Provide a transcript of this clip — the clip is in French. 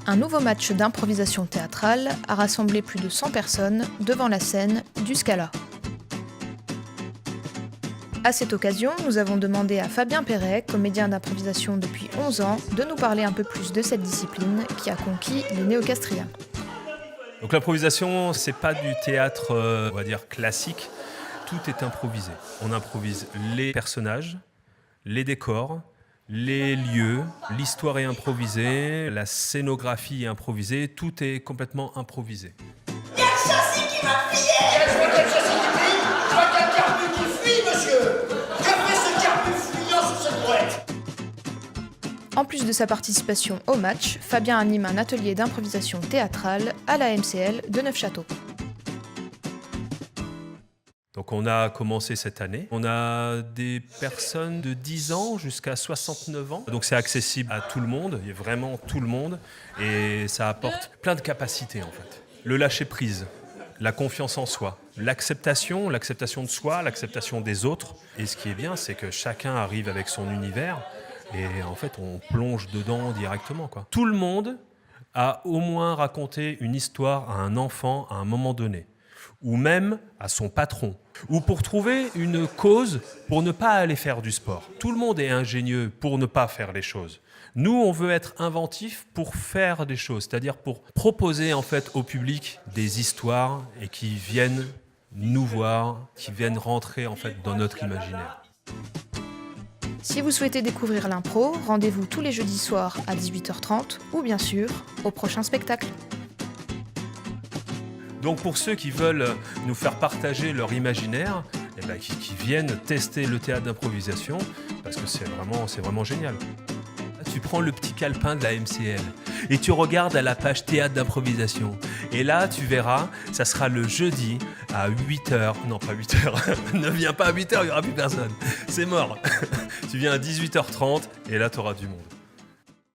Un nouveau match d'improvisation théâtrale a rassemblé plus de 100 personnes devant la scène du Scala. À cette occasion, nous avons demandé à Fabien Perret, comédien d'improvisation depuis 11 ans, de nous parler un peu plus de cette discipline qui a conquis les néocastriens. Donc l'improvisation, c'est pas du théâtre, on va dire, classique. Tout est improvisé. On improvise les personnages, les décors, les lieux, l'histoire est improvisée, la scénographie est improvisée, tout est complètement improvisé. Il y a le châssis qui m'a fuyé. Je vois quel châssis qui fuit. Je vois qu'il y a un carbu qui fuit, monsieur. Que fait ce carbu fuyant sur cette brouette? En plus de sa participation au match, Fabien anime un atelier d'improvisation théâtrale à la MCL de Neufchâteau. Donc on a commencé cette année. On a des personnes de 10 ans jusqu'à 69 ans. Donc c'est accessible à tout le monde, il y a vraiment tout le monde. Et ça apporte plein de capacités en fait. Le lâcher-prise, la confiance en soi, l'acceptation de soi, l'acceptation des autres. Et ce qui est bien, c'est que chacun arrive avec son univers. Et en fait, on plonge dedans directement, quoi. Tout le monde a au moins raconté une histoire à un enfant à un moment donné. Ou même à son patron, ou pour trouver une cause pour ne pas aller faire du sport. Tout le monde est ingénieux pour ne pas faire les choses. Nous, on veut être inventifs pour faire des choses, c'est-à-dire pour proposer en fait au public des histoires et qui viennent nous voir, qui viennent rentrer en fait dans notre imaginaire. Si vous souhaitez découvrir l'impro, rendez-vous tous les jeudis soirs à 18h30 ou bien sûr au prochain spectacle. Donc pour ceux qui veulent nous faire partager leur imaginaire, qui viennent tester le théâtre d'improvisation, parce que c'est vraiment génial. Tu prends le petit calepin de la MCL et tu regardes à la page théâtre d'improvisation. Et là, tu verras, ça sera le jeudi à 8h. Non, pas 8h. Ne viens pas à 8h, il n'y aura plus personne. C'est mort. Tu viens à 18h30 et là, tu auras du monde.